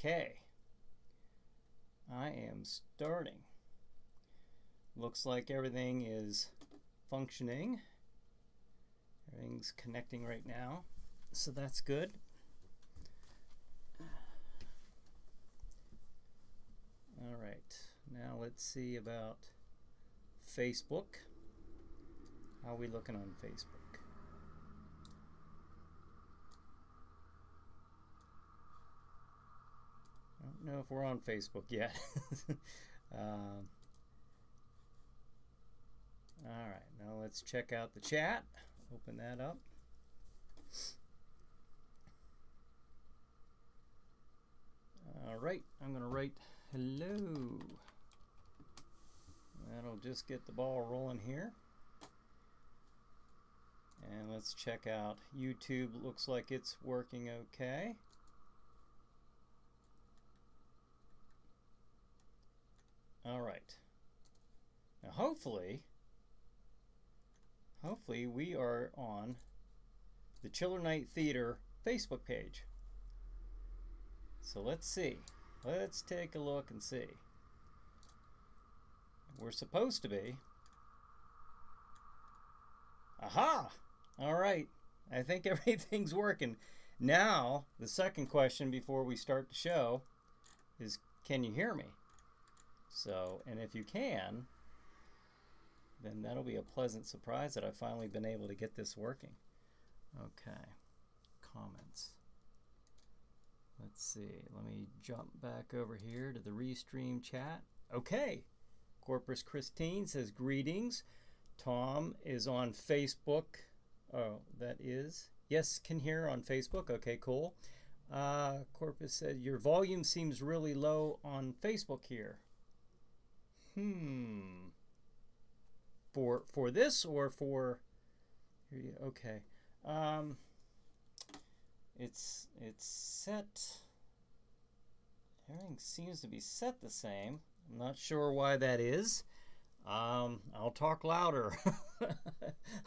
Okay. I am starting. Looks like everything is functioning. Everything's connecting right now, so that's good. All right, now let's see about Facebook. How are we looking on Facebook? I don't know if we're on Facebook yet. All right, now let's check out the chat. Open that up. All right, I'm going to write hello. That'll just get the ball rolling here. And let's check out YouTube. Looks like it's working okay. All right. Now hopefully we are on the Chiller Night Theater Facebook page. So let's see. Let's take a look and see. We're supposed to be. Aha! All right. I think everything's working. Now, the second question before we start the show is, can you hear me? So, and if you can, then that'll be a pleasant surprise that I've finally been able to get this working. Okay. Comments. Let's see. Let me jump back over here to the Restream chat. Okay. Corpus Christine says greetings. Tom is on Facebook. Oh, that is. Yes, can hear on Facebook. Okay, cool. Corpus said your volume seems really low on Facebook here. For this or for okay. It's set. Everything seems to be set the same. I'm not sure why that is. I'll talk louder.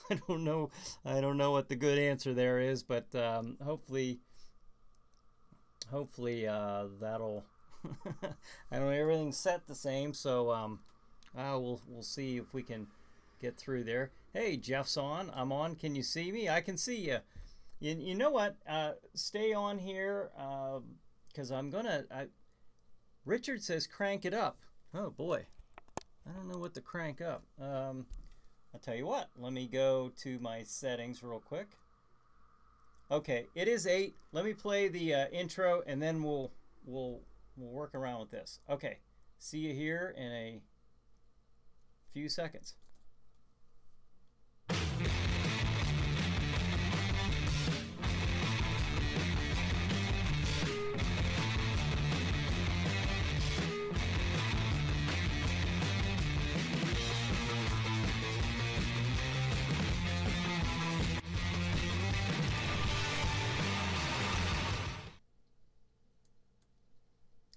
I don't know what the good answer there is, but hopefully that'll I don't know, everything's set the same, so we'll see if we can get through there. Hey, Jeff's on. I'm on. Can you see me? I can see you. You know what? Stay on here because I'm gonna. Richard says crank it up. Oh boy, I don't know what to crank up. I'll tell you what. Let me go to my settings real quick. Okay, it is 8. Let me play the intro and then we'll work around with this. Okay, see you here in a few seconds.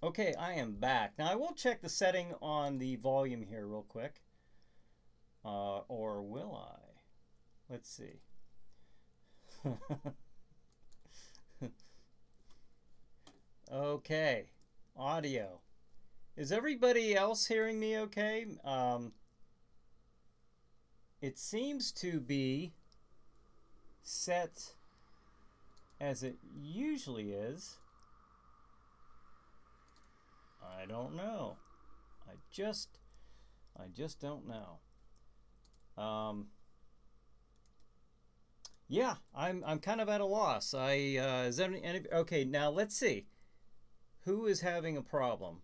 Okay, I am back. Now I will check the setting on the volume here real quick. Or will I? Let's see. Okay, audio. Is everybody else hearing me okay? It seems to be set as it usually is. I don't know. I just don't know. Yeah, I'm kind of at a loss. Is there any okay, now let's see. Who is having a problem?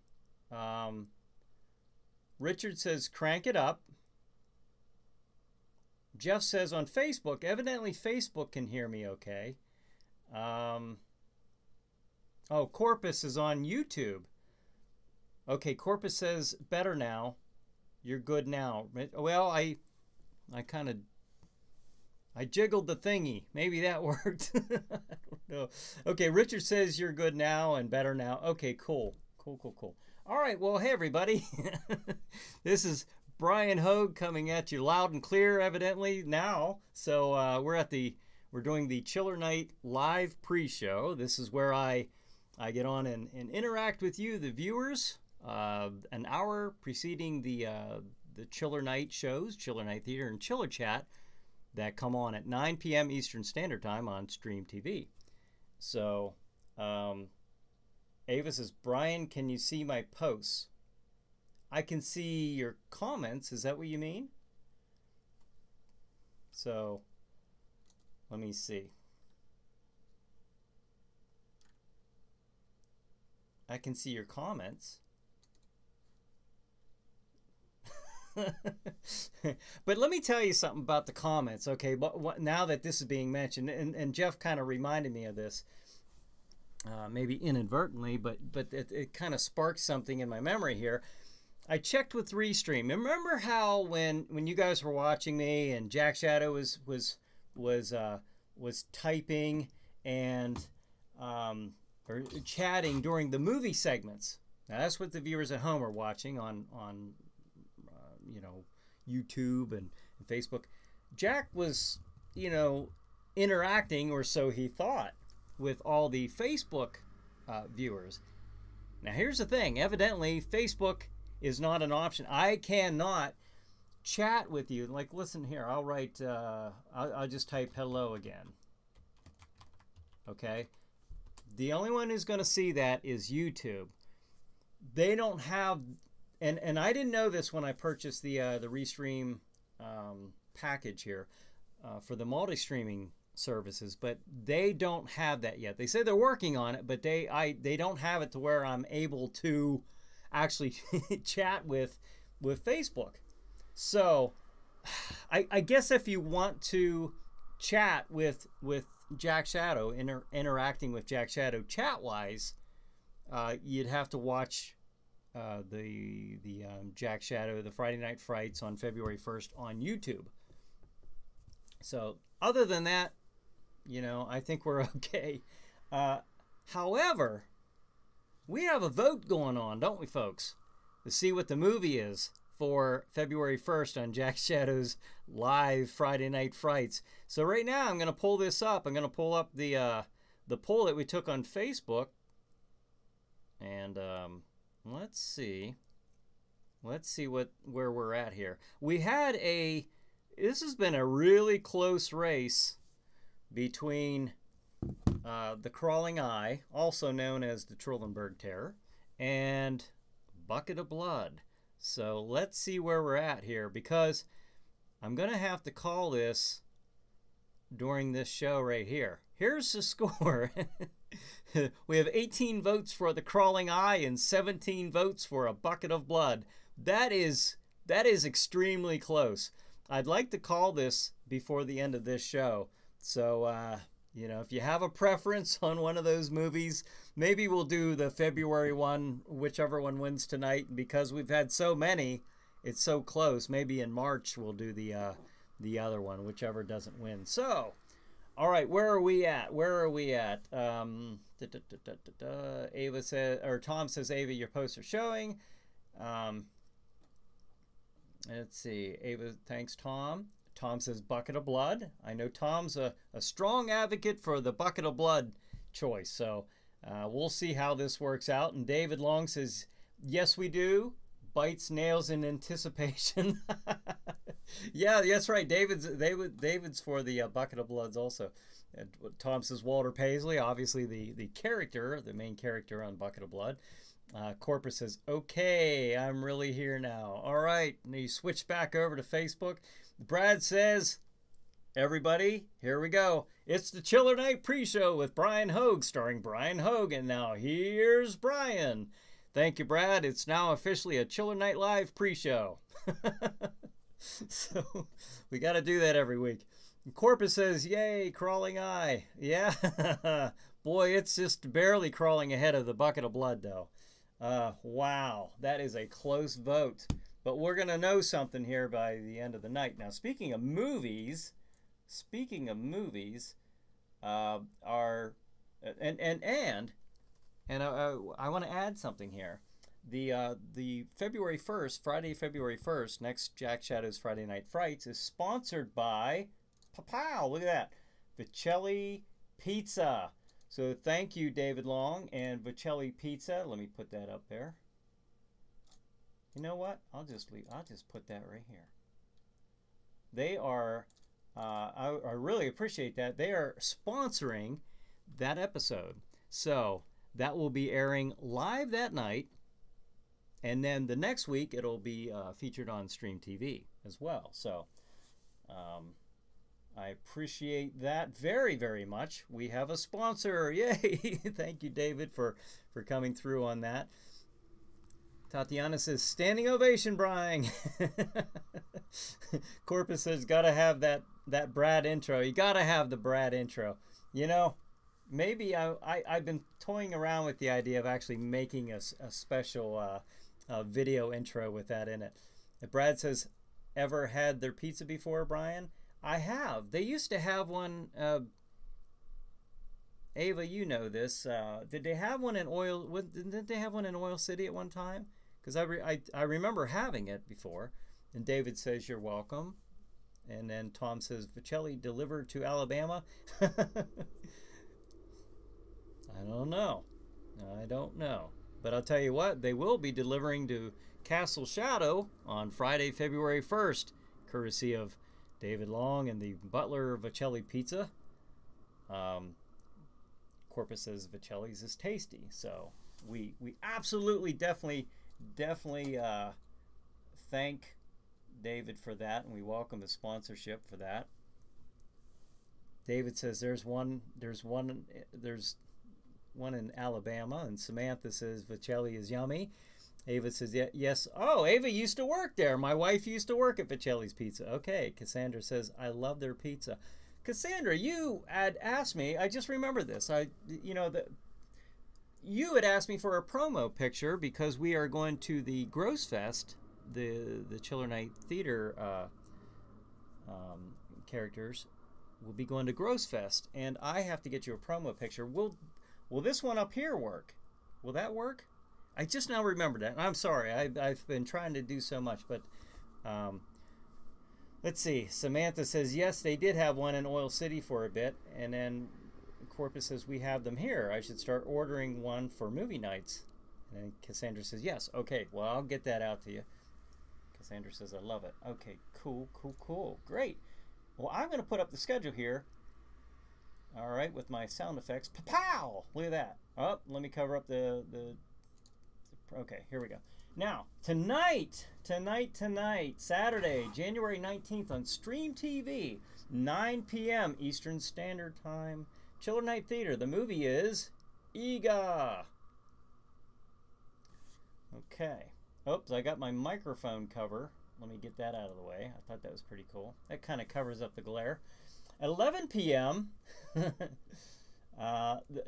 Richard says crank it up. Jeff says on Facebook, evidently Facebook can hear me okay. Oh, Corpus is on YouTube. Okay, Corpus says better now. You're good now. Well, I jiggled the thingy. Maybe that worked. I don't know. Okay, Richard says you're good now and better now. Okay, cool. Cool. All right, well, hey, everybody. This is Brian Hogue coming at you loud and clear, evidently, now. So we're doing the Chiller Night live pre-show. This is where I I get on and interact with you, the viewers, an hour preceding the Chiller Night shows, Chiller Night Theater and Chiller Chat, that come on at 9 p.m. Eastern Standard Time on Stream TV. So, Ava says, Brian, can you see my posts? I can see your comments. Is that what you mean? So, let me see. I can see your comments. But let me tell you something about the comments, okay? But now that this is being mentioned, and Jeff kind of reminded me of this, maybe inadvertently, but it kind of sparked something in my memory here. I checked with Restream. Remember how when you guys were watching me and Jack Shadow was typing and or chatting during the movie segments? Now that's what the viewers at home are watching on you know, YouTube and Facebook. Jack was, you know, interacting, or so he thought, with all the Facebook viewers. Now here's the thing. Evidently, Facebook is not an option. I cannot chat with you. Like, listen here. I'll write. I'll just type hello again. Okay. The only one who's going to see that is YouTube. They don't have, and I didn't know this when I purchased the Restream package here for the multi-streaming services, but they don't have that yet. They say they're working on it, but they don't have it to where I'm able to actually chat with Facebook. So I guess if you want to chat with Jack Shadow, interacting with Jack Shadow chat-wise, you'd have to watch the Jack Shadow, the Friday Night Frights on February 1st on YouTube. So other than that, you know, I think we're okay. However, we have a vote going on, don't we, folks? To see what the movie is for February 1st on Jack Shadow's live Friday Night Frights. So right now I'm going to pull this up. I'm going to pull up the poll that we took on Facebook. And let's see where we're at here. We had this has been a really close race between The Crawling Eye, also known as the Trollenberg Terror, and Bucket of Blood. So let's see where we're at here, because I'm going to have to call this during this show right here. Here's the score. We have 18 votes for The Crawling Eye and 17 votes for A Bucket of Blood. That is extremely close. I'd like to call this before the end of this show. So, you know, if you have a preference on one of those movies, maybe we'll do the February one, whichever one wins tonight. Because we've had so many, it's so close. Maybe in March we'll do the other one, whichever doesn't win. So, all right, where are we at? Ava says, or Tom says, Ava, your posts are showing. Let's see. Ava, thanks, Tom. Tom says Bucket of Blood. I know Tom's a strong advocate for the Bucket of Blood choice. So we'll see how this works out. And David Long says, yes, we do. Bites nails in anticipation. Yeah, that's right. David's for the Bucket of Bloods also. And Tom says Walter Paisley, obviously the character, the main character on Bucket of Blood. Corpus says, okay, I'm really here now. All right, and you switch back over to Facebook. Brad says, everybody, here we go. It's the Chiller Night pre-show with Brian Hogue, starring Brian Hogue. And now here's Brian. Thank you, Brad. It's now officially a Chiller Night Live pre-show. So we got to do that every week. And Corpus says, yay, Crawling Eye. Yeah, boy, it's just barely crawling ahead of the Bucket of Blood, though. Wow, that is a close vote. But we're going to know something here by the end of the night. Now, speaking of movies, I want to add something here. The February 1st, Friday, February 1st, next Jack Shadow's Friday Night Frights is sponsored by, pow, look at that, Vicelli Pizza. So thank you, David Long and Vicelli Pizza. Let me put that up there. You know what? I'll just put that right here. They are, I really appreciate that. They are sponsoring that episode. So that will be airing live that night. And then the next week, it'll be featured on Stream TV as well. So I appreciate that very, very much. We have a sponsor. Yay! Thank you, David, for coming through on that. Tatiana says, standing ovation, Brian. Corpus says, gotta have that Brad intro. You gotta have the Brad intro. You know, maybe I've been toying around with the idea of actually making a special video intro with that in it. And Brad says, ever had their pizza before, Brian? I have. They used to have one. Ava, you know this. Did they have one in Didn't they have one in Oil City at one time? Because I remember having it before. And David says, you're welcome. And then Tom says, Vicelli delivered to Alabama. I don't know. I don't know. But I'll tell you what, they will be delivering to Castle Shadow on Friday, February 1st, courtesy of David Long and the Butler Vicelli Pizza. Corpus says Vicelli's is tasty. So we absolutely definitely thank David for that, and we welcome the sponsorship for that. David says there's one in Alabama, and Samantha says Vicelli is yummy. Ava says yes. Oh, Ava used to work there. My wife used to work at Vicelli's Pizza. Okay. Cassandra says I love their pizza. Cassandra, you had asked me. I just remember this. You had asked me for a promo picture because we are going to the Gross Fest, the Chiller Night Theater characters will be going to Gross Fest, and I have to get you a promo picture. Will this one up here work? Will that work? I just now remembered that. I'm sorry. I've been trying to do so much, but let's see. Samantha says, yes, they did have one in Oil City for a bit, and then Corpus says, we have them here. I should start ordering one for movie nights. And Cassandra says, yes. Okay, well, I'll get that out to you. Cassandra says, I love it. Okay, cool. Great. Well, I'm going to put up the schedule here. All right, with my sound effects. Pow! Look at that. Oh, let me cover up the okay, here we go. Now, tonight, Saturday, January 19th on Stream TV, 9 p.m. Eastern Standard Time, Chiller Night Theater. The movie is Ega. Okay. Oops, I got my microphone cover. Let me get that out of the way. I thought that was pretty cool. That kind of covers up the glare. At 11 p.m., the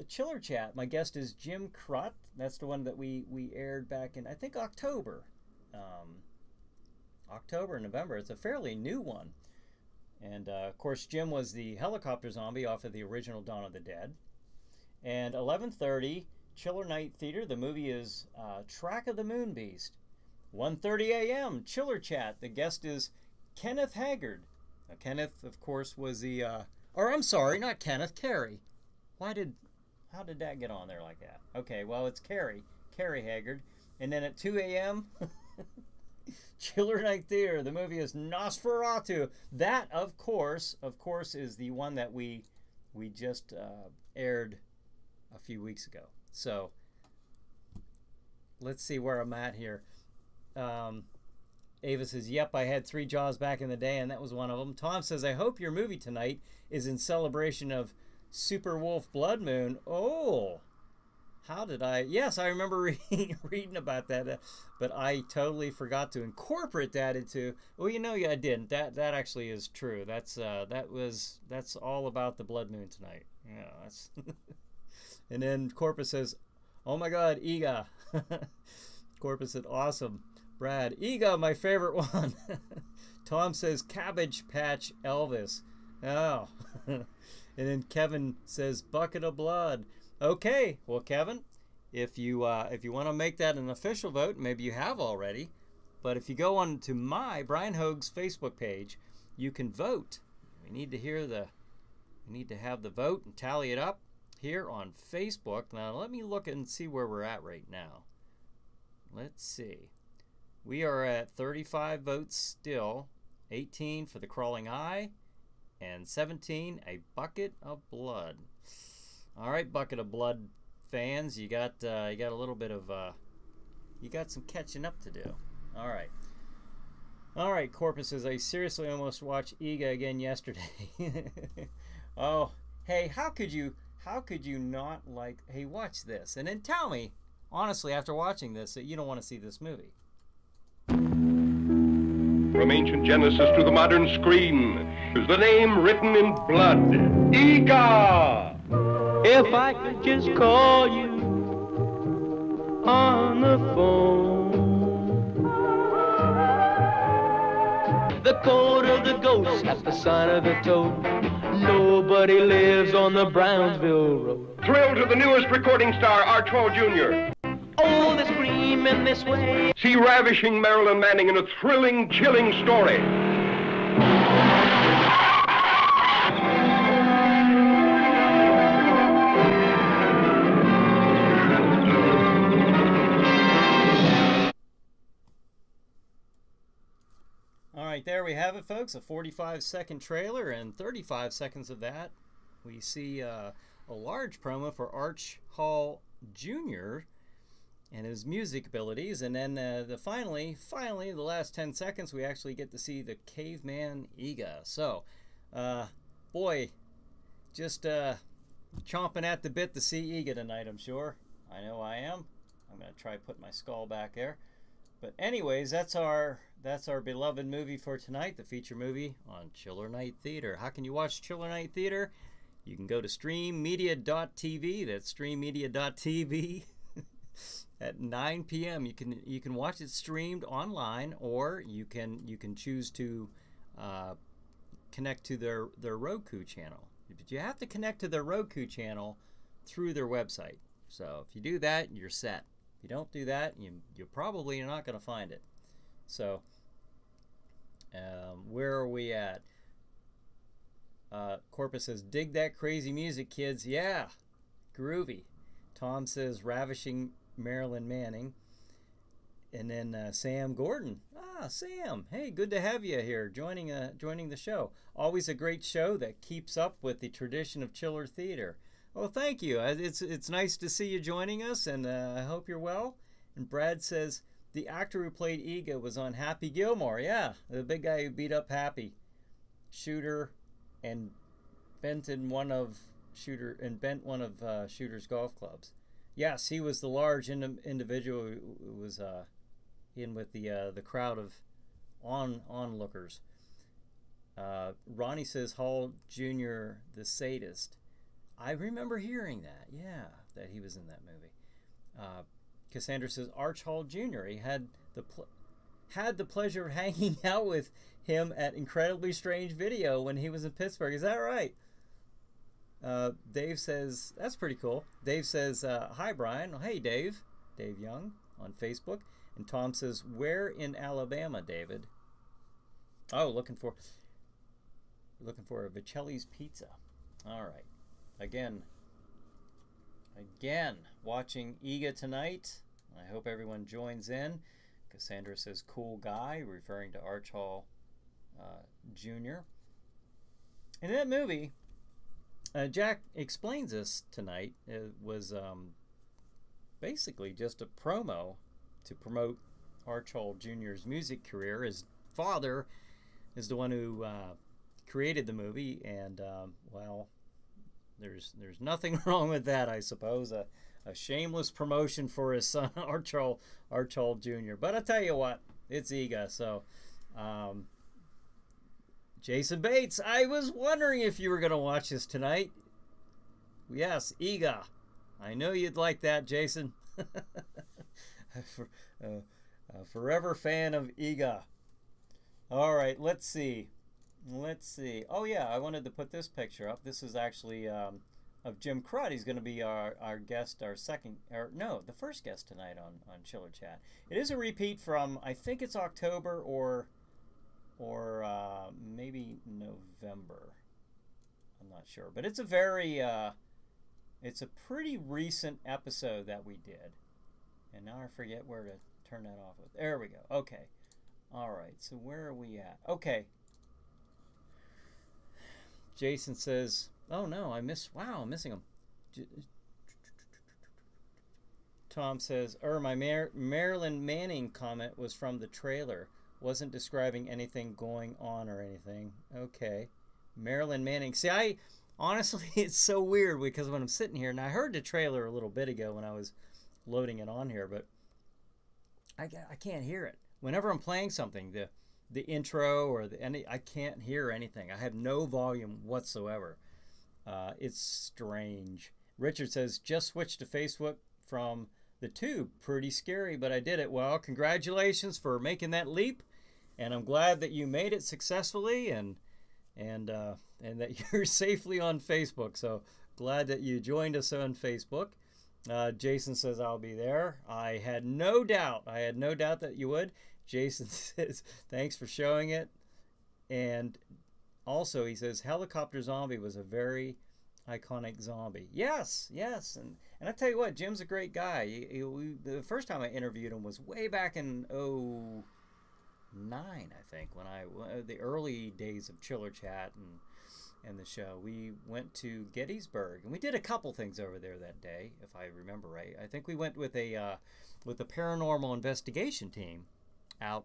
Chiller Chat. My guest is Jim Crott. That's the one that we aired back in, I think, October. October, November. It's a fairly new one. And, of course, Jim was the helicopter zombie off of the original Dawn of the Dead. And 11:30, Chiller Night Theater. The movie is Track of the Moon Beast. 1:30 a.m., Chiller Chat. The guest is Kenneth Haggard. Now, Kenneth, of course, was the... or, I'm sorry, not Kenneth, Carrie. How did that get on there like that? Okay, well, it's Carrie Haggard. And then at 2 a.m., Chiller Night Theater. The movie is Nosferatu. That, of course, is the one that we just aired a few weeks ago. So, let's see where I'm at here. Ava says, yep, I had 3 Jaws back in the day, and that was one of them. Tom says, I hope your movie tonight is in celebration of Super Wolf Blood Moon. Oh, how did I? Yes, I remember reading about that, but I totally forgot to incorporate that into. Well, I didn't. That actually is true. That's all about the Blood Moon tonight. Yeah, that's. And then Corpus says, "Oh my God, Ega." Corpus said, "Awesome, Brad. Ega, my favorite one." Tom says, "Cabbage Patch Elvis." Oh. And then Kevin says, "Bucket of Blood." Okay, well, Kevin, if you want to make that an official vote, maybe you have already, but if you go on to my Brian Hoag's Facebook page, you can vote. We need to have the vote and tally it up. here on Facebook. Now, let me look and see where we're at right now. Let's see. We are at 35 votes still, 18 for The Crawling Eye, and 17, A Bucket of Blood. All right, Bucket of Blood fans, you got a little bit of you got some catching up to do. All right. All right, Corpus says, I seriously almost watched Ega again yesterday. Oh, hey, how could you not like, hey, watch this, and then tell me, honestly, after watching this, that you don't want to see this movie. From ancient Genesis to the modern screen, is the name written in blood, Ega! If I could just call you on the phone. The code of the ghost has the sign of the toad. Nobody lives on the Brownsville Road. Thrilled to the newest recording star, Arch Hall Jr. Oh, they scream in this way. See ravishing Marilyn Manning in a thrilling, chilling story. All right, there we have it, folks. A 45-second trailer, and 35 seconds of that, we see a large promo for Arch Hall Jr. and his music abilities, and then finally, the last 10 seconds, we actually get to see the caveman Ega. So, boy, just chomping at the bit to see Ega tonight, I'm sure. I know I am. I'm going to try to put my skull back there. But anyways, that's our beloved movie for tonight, the feature movie on Chiller Night Theater. How can you watch Chiller Night Theater? You can go to streammedia.tv. That's streammedia.tv. At 9 p.m. you can watch it streamed online, or you can choose to connect to their Roku channel. But you have to connect to their Roku channel through their website. So if you do that, you're set. If you don't do that, you probably are not going to find it. So where are we at? Corpus says, dig that crazy music, kids. Yeah, groovy. Tom says, ravishing Marilyn Manning. And then Sam Gordon. Sam, hey, good to have you here joining the show. Always a great show that keeps up with the tradition of Chiller Theater. Well, thank you. It's nice to see you joining us, and I hope you're well. And Brad says, the actor who played Ega was on Happy Gilmore. Yeah, the big guy who beat up Happy. Shooter and bent one of Shooter's golf clubs. Yes, he was the large individual who was in with the crowd of onlookers. Ronnie says Hall Jr. the sadist. I remember hearing that. Yeah, that he was in that movie. Cassandra says Arch Hall Jr. He had the pleasure of hanging out with him at Incredibly Strange Video when he was in Pittsburgh. Is that right? Dave says, that's pretty cool. Dave says, hi, Brian. Oh, hey, Dave. Dave Young on Facebook. And Tom says, where in Alabama, David? Oh, looking for a Vicelli's Pizza. All right. Again, watching Ega tonight. I hope everyone joins in. Cassandra says, cool guy, referring to Arch Hall Jr. In that movie, Jack explains this tonight. It was basically just a promo to promote Arch Hall Jr.'s music career. His father is the one who created the movie, and well, there's nothing wrong with that, I suppose. A shameless promotion for his son, Arch Hall Jr. But I tell you what, it's Ega. So, Jason Bates, I was wondering if you were going to watch this tonight. Yes, Ega. I know you'd like that, Jason. Forever fan of Ega. All right, let's see. Oh yeah, I wanted to put this picture up. This is actually of Jim Crud. He's going to be our guest, the first guest tonight on Chiller Chat. It is a repeat from, I think it's October or maybe November. I'm not sure, but it's a very It's a pretty recent episode that we did. And now I forget where to turn that off with. There we go. Okay. All right. So where are we at? Okay. Jason says, oh no, I'm missing him. Tom says, my Marilyn Manning comment was from the trailer. Wasn't describing anything going on or anything. Okay. Marilyn Manning. See, honestly, it's so weird because when I'm sitting here, and I heard the trailer a little bit ago when I was loading it on here, but I can't hear it. Whenever I'm playing something, the intro or I can't hear anything. I have no volume whatsoever. It's strange. Richard says, just switched to Facebook from the tube. Pretty scary, but I did it. Well, congratulations for making that leap, and I'm glad that you made it successfully and that you're safely on Facebook. So glad that you joined us on Facebook. Jason says, I'll be there. I had no doubt that you would. Jason says, thanks for showing it. And also he says, Helicopter Zombie was a very iconic zombie. Yes. And I tell you what, Jim's a great guy. The first time I interviewed him was way back in 2009, I think, when the early days of Chiller Chat and the show. We went to Gettysburg, and we did a couple things over there that day, if I remember right. I think we went with a paranormal investigation team out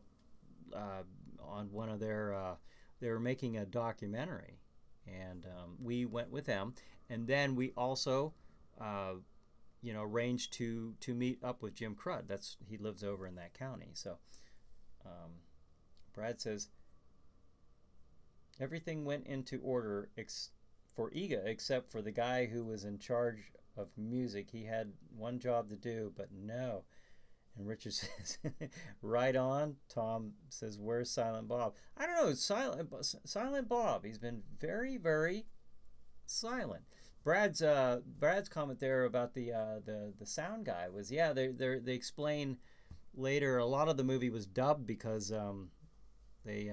on one of their. They were making a documentary, and we went with them. And then we also, arranged to meet up with Jim Crud. He lives over in that county. So, Brad says, everything went into order for Iga except for the guy who was in charge of music. He had one job to do, but no. And Richard says, right on. Tom says, where's Silent Bob? I don't know. Silent Bob. He's been very, very silent. Brad's comment there about the sound guy was, they explain later a lot of the movie was dubbed because they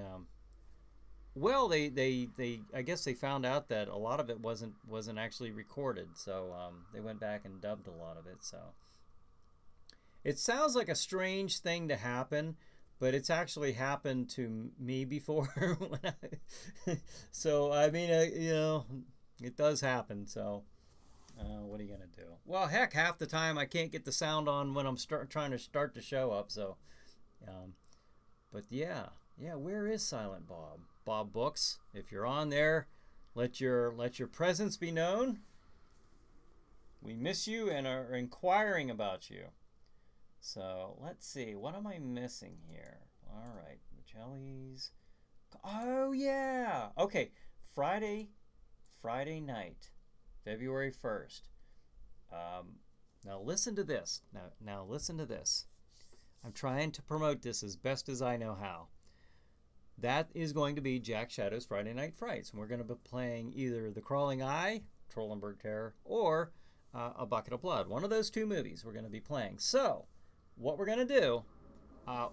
I guess they found out that a lot of it wasn't actually recorded, so they went back and dubbed a lot of it. So it sounds like a strange thing to happen, but it's actually happened to me before. So I mean, it does happen. So what are you gonna do? Well, heck, half the time I can't get the sound on when I'm trying to start the show up. So, but yeah, where is Silent Bob? Bob Books, if you're on there, let your presence be known. We miss you and are inquiring about you. So let's see, what am I missing here? All right, Jellies. Oh yeah. Okay, Friday night, February 1st. Now listen to this. Now listen to this. I'm trying to promote this as best as I know how. That is going to be Jack Shadow's Friday Night Frights, and we're going to be playing either The Crawling Eye, Trollenberg Terror, or A Bucket of Blood. One of those two movies we're going to be playing. So, what we're going to do,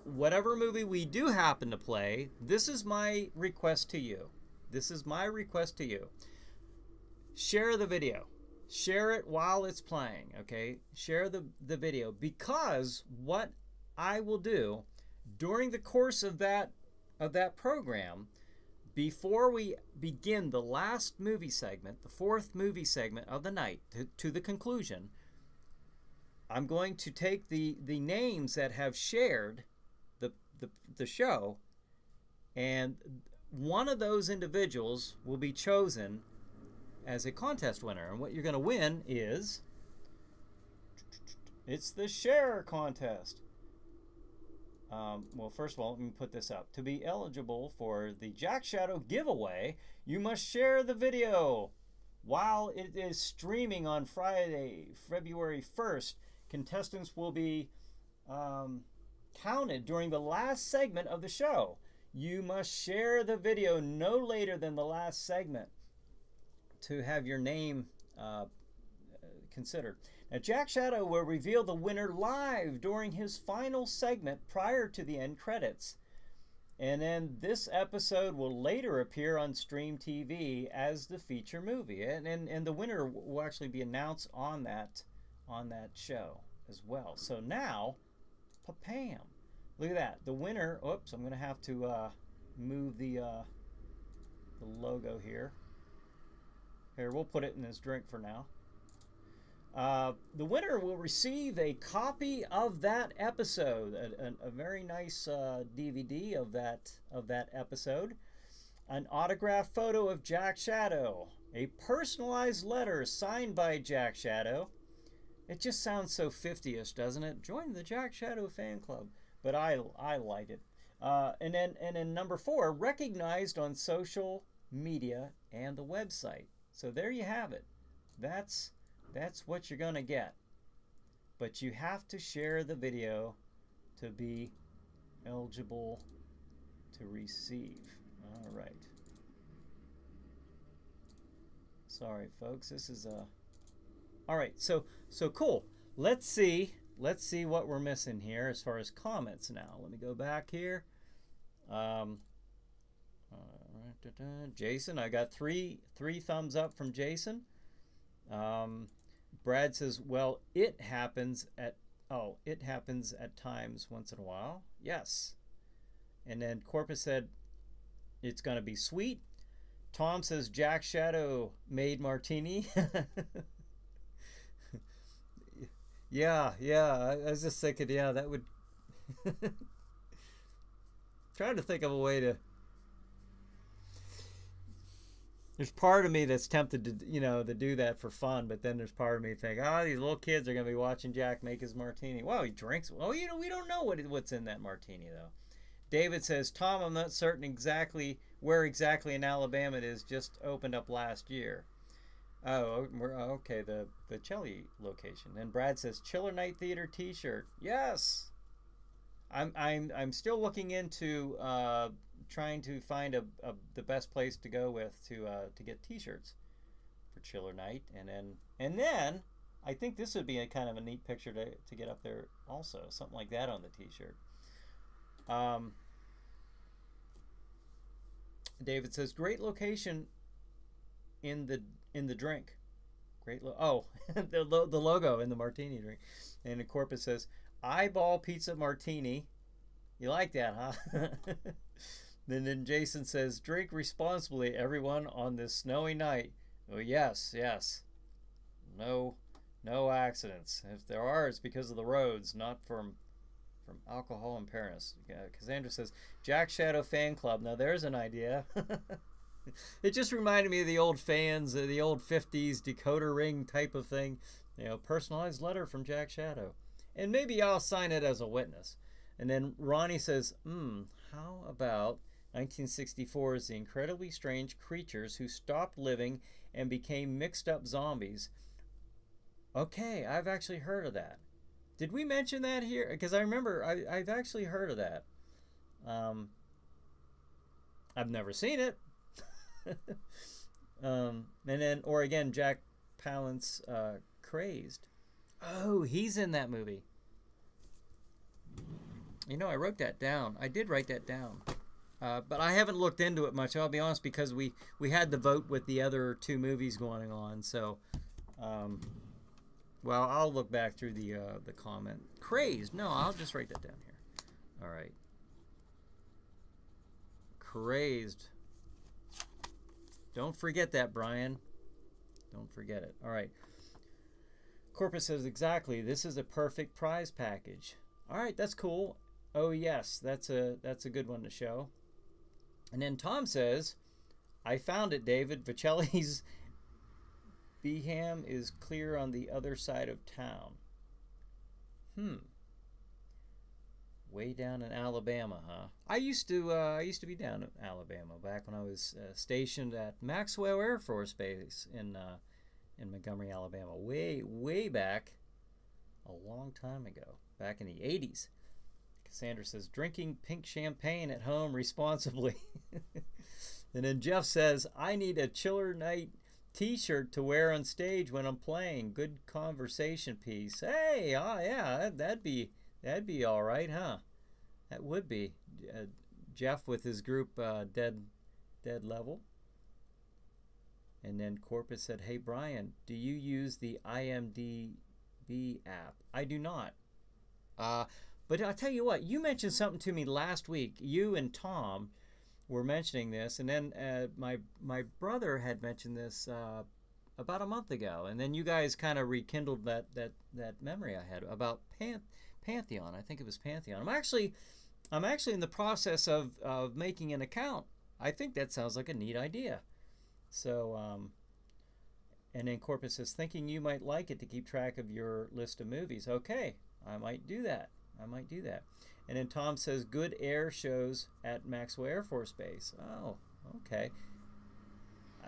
whatever movie we do happen to play, this is my request to you. Share the video. Share it while it's playing, okay? Share the video, because what I will do during the course of that program, before we begin the last movie segment, the fourth movie segment of the night, to the conclusion, I'm going to take the names that have shared the show, and one of those individuals will be chosen as a contest winner. And what you're going to win is, it's the share contest. Well, first of all, let me put this up. To be eligible for the Jack Shadow giveaway, you must share the video. While it is streaming on Friday, February 1st, contestants will be counted during the last segment of the show. You must share the video no later than the last segment to have your name considered. Now, Jack Shadow will reveal the winner live during his final segment prior to the end credits. And then this episode will later appear on Stream TV as the feature movie. And the winner will actually be announced on that show as well. So now, pa-pam. Look at that. The winner, oops, I'm going to have to move the logo here. Here, we'll put it in this drink for now. The winner will receive a copy of that episode, a very nice DVD of that episode, an autographed photo of Jack Shadow, a personalized letter signed by Jack Shadow. It just sounds so 50ish, doesn't it? Join the Jack Shadow fan club, but I like it. And then number 4, recognized on social media and the website. So there you have it. That's what you're gonna get. But you have to share the video to be eligible to receive. All right. Sorry, folks. This is a. All right. So cool. Let's see what we're missing here as far as comments now. Let me go back here. Jason, I got three thumbs up from Jason. Brad says, well, it happens at times once in a while. Yes. And then Corpus said, it's going to be sweet. Tom says, Jack Shadow made martini. Yeah. I was just thinking, yeah, that would... Trying to think of a way to... There's part of me that's tempted to, to do that for fun, but then there's part of me thinking, these little kids are going to be watching Jack make his martini. Well, he drinks. Well, we don't know what's in that martini, though. David says, Tom, I'm not certain exactly where exactly in Alabama it is. Just opened up last year. Oh, okay, the Chelly location. And Brad says, Chiller Night Theater T-shirt. Yes. I'm still looking into trying to find the best place to go with to get T-shirts for Chiller Night, and then I think this would be a kind of a neat picture to get up there also, something like that on the T-shirt. David says, great location in the drink. Great the logo in the martini drink. And Corpus says, eyeball pizza martini. You like that, huh? Then Jason says, drink responsibly, everyone, on this snowy night. Oh, yes. No accidents. If there are, it's because of the roads, not from alcohol impairment. Cassandra says, Jack Shadow fan club. Now, there's an idea. It just reminded me of the old fans, the old 50s decoder ring type of thing. Personalized letter from Jack Shadow. And maybe I'll sign it as a witness. And then Ronnie says, how about 1964's The Incredibly Strange Creatures Who Stopped Living and Became Mixed Up Zombies. Okay, I've actually heard of that. Did we mention that here? Because I remember I've actually heard of that. I've never seen it. And then, or again, Jack Palance, Crazed. Oh, he's in that movie. I wrote that down. I did write that down. But I haven't looked into it much, I'll be honest, because we had the vote with the other 2 movies going on. So, well, I'll look back through the comment. Crazed. No, I'll just write that down here. All right. Crazed. Don't forget that, Brian. Don't forget it. All right. Corpus says, exactly, this is a perfect prize package. All right, that's cool. Oh, yes, that's a good one to show. And then Tom says, I found it, David. Vicelli's Beham is clear on the other side of town. Way down in Alabama, huh? I used to be down in Alabama back when I was stationed at Maxwell Air Force Base in Montgomery, Alabama. Way back, a long time ago, back in the 80s. Cassandra says, drinking pink champagne at home responsibly. And then Jeff says, I need a Chiller Night T-shirt to wear on stage when I'm playing. Good conversation piece. Hey, yeah, that'd be all right, huh? That would be. Jeff with his group Dead Level. And then Corpus said, "Hey Brian, do you use the IMDb app?" I do not. But I'll tell you what, you mentioned something to me last week. You and Tom were mentioning this, and then my brother had mentioned this about a month ago, and then you guys kind of rekindled that memory I had about Pantheon. I think it was Pantheon. I'm actually in the process of making an account. I think that sounds like a neat idea. So, and then Corpus says, "Thinking you might like it to keep track of your list of movies." Okay, I might do that. And then Tom says, "Good air shows at Maxwell Air Force Base." Oh, okay.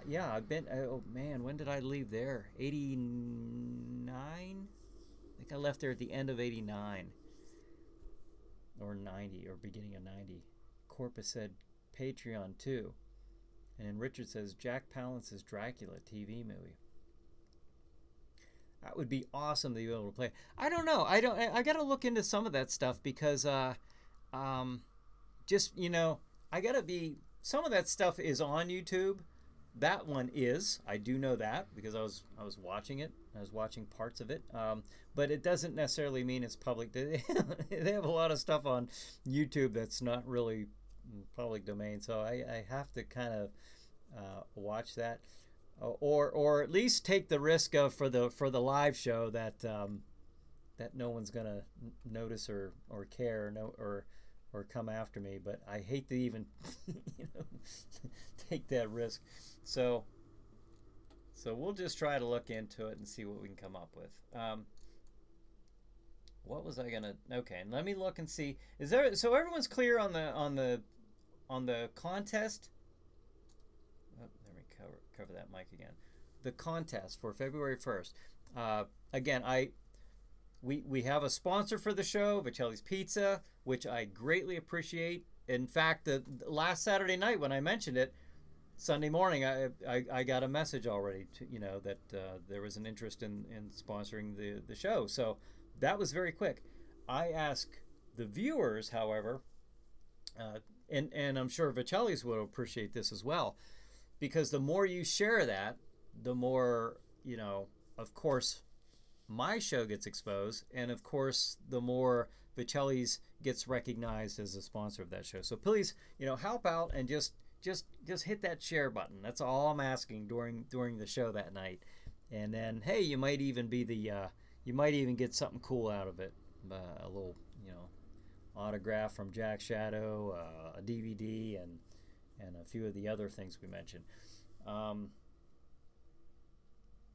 Yeah, I've been, oh man, when did I leave there? 89? I think I left there at the end of 89. Or 90, or beginning of 90. Corpus said, "Patreon too." And then Richard says, "Jack Palance's Dracula TV movie." That would be awesome to be able to play. I don't know. I got to look into some of that stuff because, just, you know, some of that stuff is on YouTube. That one is. I do know that because I was watching it. I was watching parts of it. But it doesn't necessarily mean it's public. They have a lot of stuff on YouTube that's not really public domain. So I have to kind of watch that. Or at least take the risk of for the live show that no one's gonna notice or care or come after me. But I hate to even take that risk. So we'll just try to look into it and see what we can come up with. What was I gonna? Okay, let me look and see. Is there? So everyone's clear on the contest. Cover that mic again. The contest for February 1st. Again, we have a sponsor for the show, Vicelli's Pizza, which I greatly appreciate. In fact, the last Saturday night when I mentioned it, Sunday morning, I got a message already that there was an interest in sponsoring the show. So that was very quick. I ask the viewers, however, and I'm sure Vicelli's will appreciate this as well. Because the more you share that, the more, of course, my show gets exposed. And, of course, the more Vicelli's gets recognized as a sponsor of that show. So please, help out and just hit that share button. That's all I'm asking during the show that night. And then, hey, you might even be you might even get something cool out of it. A little, autograph from Jack Shadow, a DVD, and a few of the other things we mentioned.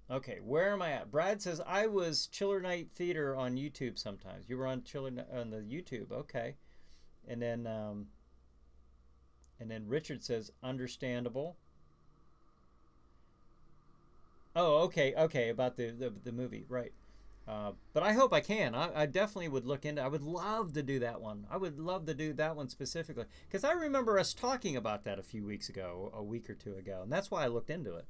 Okay, where am I at? Brad says, "I was Chiller Night Theater on YouTube sometimes." You were on on the YouTube, okay. And then Richard says, "Understandable." Oh, okay, about the movie, right. But I hope I can. I definitely would look into. I would love to do that one. I would love to do that one specifically because I remember us talking about that a week or two ago, and that's why I looked into it.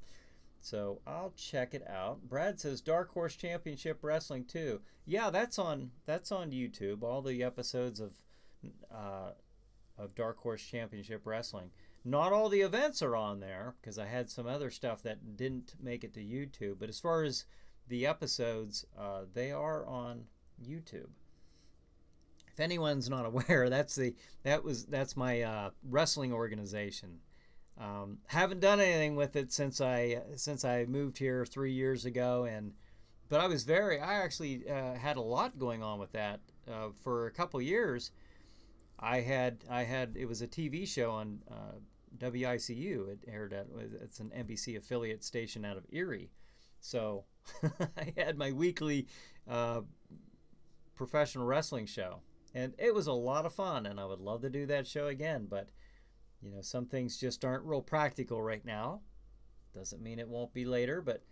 So I'll check it out. Brad says Dark Horse Championship Wrestling too. Yeah, that's on YouTube. All the episodes of Dark Horse Championship Wrestling. Not all the events are on there because I had some other stuff that didn't make it to YouTube. But as far as the episodes, they are on YouTube. If anyone's not aware, that's my wrestling organization. Haven't done anything with it since I moved here 3 years ago, but I actually had a lot going on with that for a couple years. It was a TV show on WICU. It aired it's an NBC affiliate station out of Erie. So I had my weekly professional wrestling show, and it was a lot of fun, and I would love to do that show again, but some things just aren't real practical right now. Doesn't mean it won't be later. But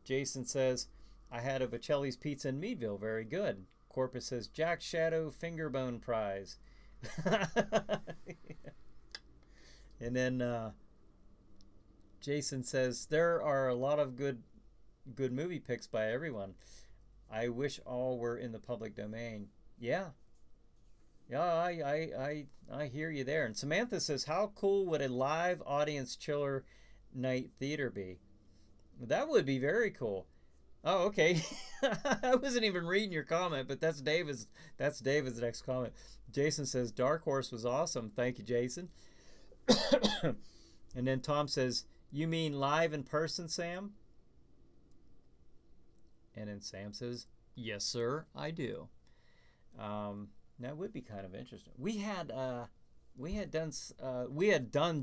Jason says, "I had a Vicelli's Pizza in Meadville. Very good." Corpus says, "Jack Shadow Fingerbone Prize." And then Jason says, "There are a lot of good movie picks by everyone. I wish all were in the public domain." Yeah, Yeah, I hear you there. And Samantha says, how cool would a live audience chiller night theater be? That would be very cool. Oh, okay. I wasn't even reading your comment, but that's David's next comment. Jason says, Dark Horse was awesome. Thank you, Jason. And then Tom says, you mean live in person, Sam? And then Sam says, yes, sir, I do. That would be kind of interesting. We had done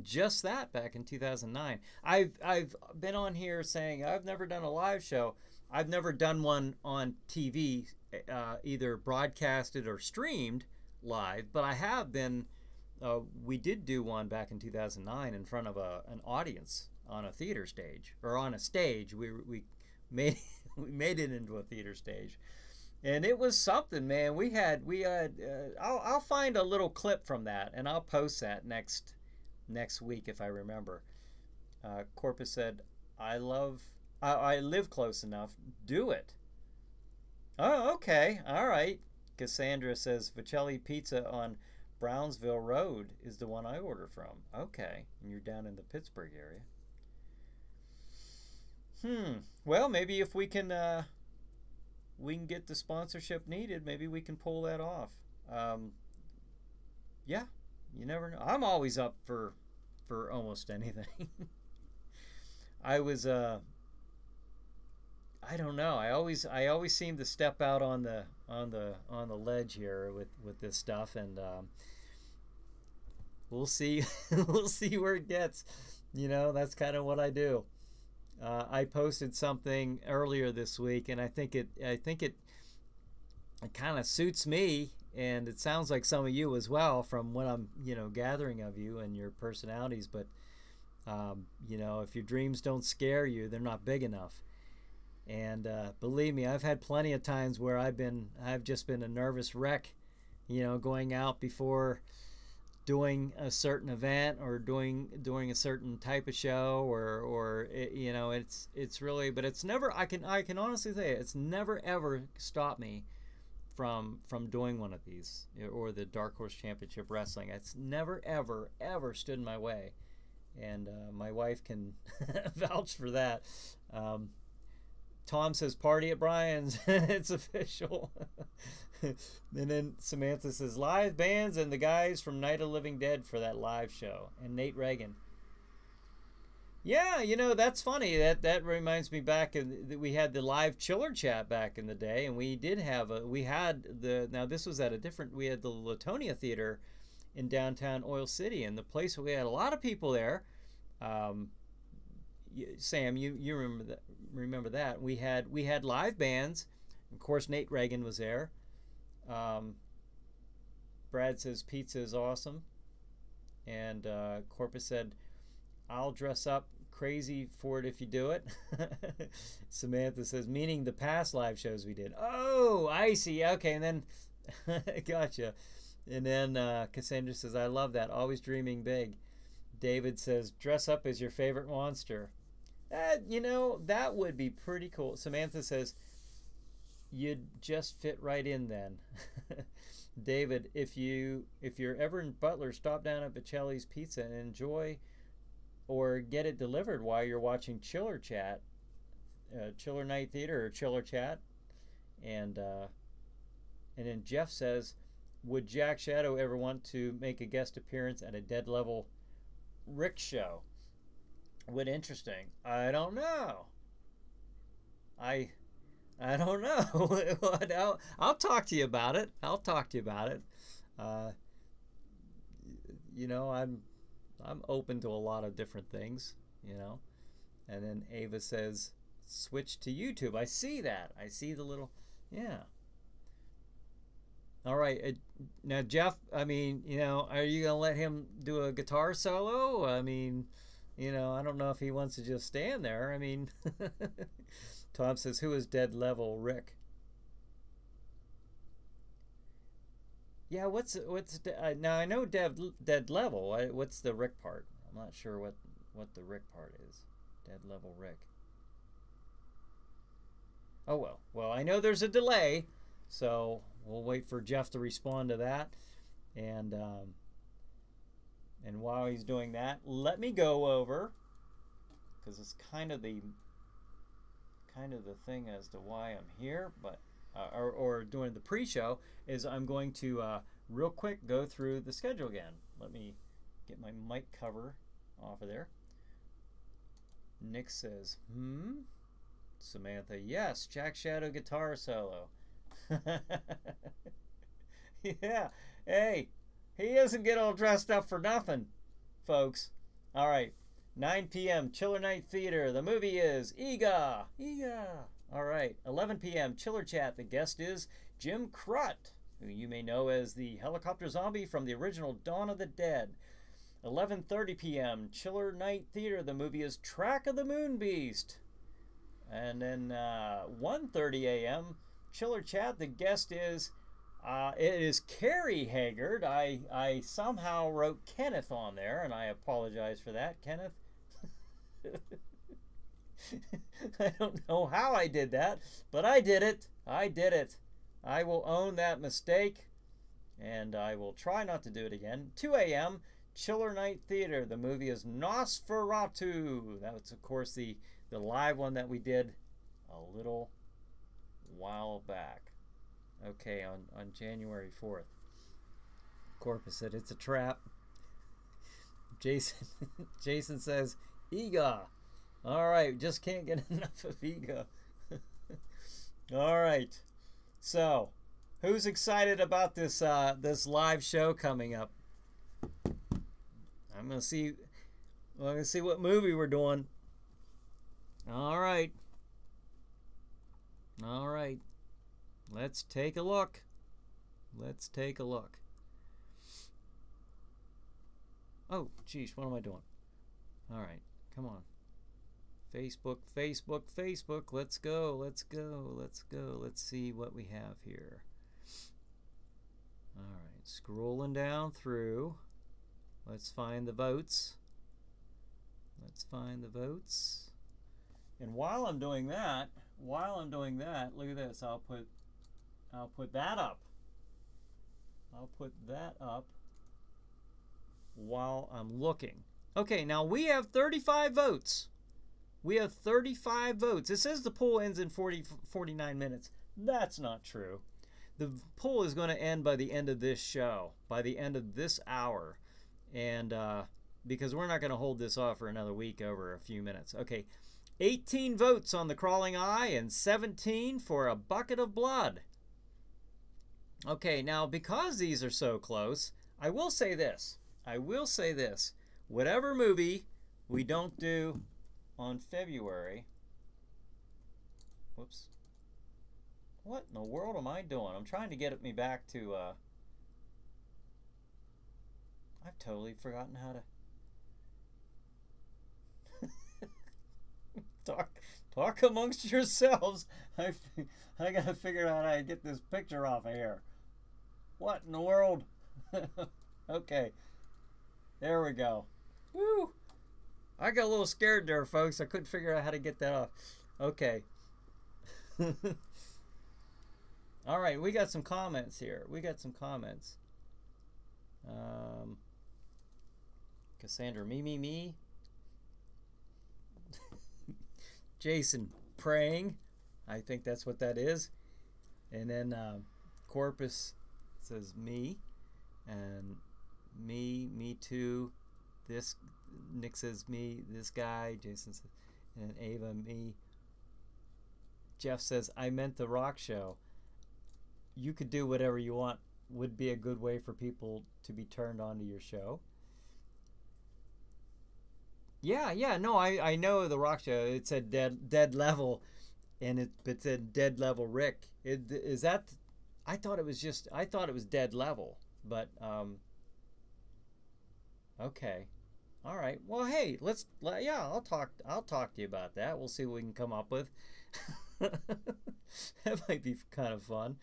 just that back in 2009. I've been on here saying I've never done a live show. I've never done one on TV, either broadcasted or streamed live, but I have been. We did do one back in 2009 in front of an audience on a theater stage, or on a stage. We made it into a theater stage. And it was something, man. We had I'll find a little clip from that, and I'll post that next week if I remember. Corpus said, I live close enough. Do it. Oh, okay. All right. Cassandra says, Vicelli Pizza on Brownsville Road is the one I order from. Okay. And you're down in the Pittsburgh area. Well, maybe if we can get the sponsorship needed, maybe we can pull that off. Yeah, you never know. I'm always up for almost anything. I was I don't know. I always seem to step out on the ledge here with this stuff, and we'll see we'll see where it gets. You know, that's kind of what I do. I posted something earlier this week, and I think it kind of suits me, and it sounds like some of you as well from what I'm gathering of you and your personalities. But if your dreams don't scare you, they're not big enough. And believe me, I've had plenty of times where I've just been a nervous wreck, going out before doing a certain event or doing a certain type of show, or it's really, but it's never, I can honestly say it's never ever stopped me from doing one of these, or the Dark Horse Championship Wrestling. It's never ever stood in my way, and my wife can vouch for that. Tom says, party at Brian's. It's official. And then Samantha says, live bands and the guys from Night of Living Dead for that live show. And Nate Reagan. Yeah, that's funny. That reminds me back, we had the live chiller chat back in the day, and we had the Latonia Theater in downtown Oil City, and the place, we had a lot of people there. Sam, you remember that. We had live bands. Of course, Nate Reagan was there. Brad says pizza is awesome, and Corpus said, I'll dress up crazy for it if you do it. Samantha says, meaning the past live shows we did. Oh, I see. Okay, and then gotcha. And then Cassandra says, I love that. Always dreaming big. David says, dress up as your favorite monster. That would be pretty cool. Samantha says, you'd just fit right in then. David, if you're ever in Butler, stop down at Vicelli's Pizza and enjoy or get it delivered while you're watching Chiller Chat, Chiller Night Theater or Chiller Chat. And then Jeff says, would Jack Shadow ever want to make a guest appearance at a Dead Level Rick show? What interesting. I don't know. I don't know. I'll talk to you about it. I'm open to a lot of different things, And then Ava says, switch to YouTube. I see that. I see the little, yeah. All right. Now, Jeff, are you going to let him do a guitar solo? I don't know if he wants to just stand there. Tom says, who is Dead Level Rick? Yeah, what's now I know Dead Level. What's the Rick part? I'm not sure what the Rick part is. Dead Level Rick. Oh well, I know there's a delay, so we'll wait for Jeff to respond to that. And while he's doing that, let me go over, because it's kind of the thing as to why I'm here, but or during the pre-show, is I'm going to real quick go through the schedule again. Let me get my mic cover off of there. Nick says, Samantha, yes, Jack Shadow guitar solo. Yeah, hey, he doesn't get all dressed up for nothing, folks. All right, 9 p.m. Chiller Night Theater. The movie is Ega. All right, 11 p.m. Chiller Chat. The guest is Jim Crut, who you may know as the helicopter zombie from the original Dawn of the Dead. 11:30 p.m. Chiller Night Theater. The movie is Track of the Moon Beast. And then 1:30 a.m. Chiller Chat. The guest is it is Carrie Haggard. I somehow wrote Kenneth on there, and I apologize for that, Kenneth. I don't know how I did that, but I did it. I will own that mistake, and I will try not to do it again. 2 a.m. Chiller Night Theater. The movie is Nosferatu. That was, of course, the live one that we did a little while back. Okay, on January 4th. Corpus said it's a trap. Jason says, Ega. All right, just can't get enough of Ega. All right. So, who's excited about this this live show coming up? I'm gonna see what movie we're doing. All right. Let's take a look. Oh, geez, what am I doing? All right, come on. Facebook. Let's go. Let's see what we have here. All right, scrolling down through. Let's find the votes. And while I'm doing that, look at this. I'll put that up. While I'm looking. Okay, now we have 35 votes. It says the poll ends in 49 minutes. That's not true. The poll is going to end by the end of this show, by the end of this hour. And because we're not going to hold this off for another week over a few minutes. Okay, 18 votes on The Crawling Eye and 17 for A Bucket of Blood. Okay, now because these are so close, I will say this. Whatever movie we don't do on February... Whoops. What in the world am I doing? I'm trying to get me back to... I've totally forgotten how to... Talk amongst yourselves. I gotta figure out how to get this picture off of here. What in the world? Okay. There we go. Woo! I got a little scared there, folks. I couldn't figure out how to get that off. Okay. All right, we got some comments here. Cassandra, me. Jason, praying. I think that's what that is. And then Corpus says me. And me too. This, Nick says me, this guy. Jason says, and Ava, me. Jeff says, I meant the rock show. You could do whatever you want. Would be a good way for people to be turned on to your show. Yeah, no, I know the rock show. It said dead level, and it said dead level Rick. Is that? I thought it was dead level, but okay, all right. Well, hey, I'll talk to you about that. We'll see what we can come up with. That might be kind of fun.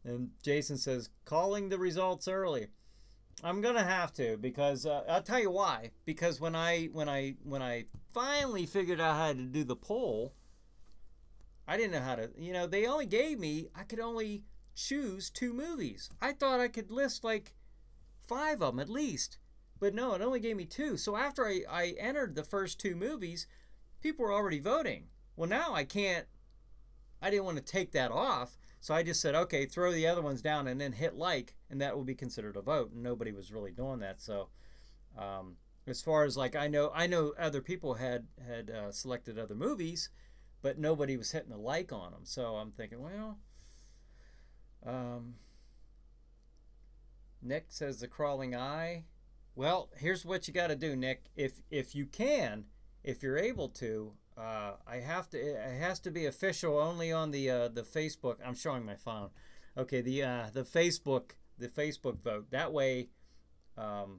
And Jason says, calling the results early. I'm gonna have to, because I'll tell you why. Because when I finally figured out how to do the poll, I didn't know how to. They only gave me, I could only choose 2 movies. I thought I could list like 5 of them at least. But no, it only gave me 2. So after I entered the first 2 movies, people were already voting. Well, now I didn't want to take that off. So I just said, okay, throw the other ones down and then hit like, and that will be considered a vote. And nobody was really doing that. So as far as like, I know other people had selected other movies, but nobody was hitting a like on them. So I'm thinking, well, Nick says The Crawling Eye. Well, here's what you got to do, Nick. If you can, if you're able to, it has to be official only on the Facebook. I'm showing my phone. Okay, the Facebook vote. That way I'll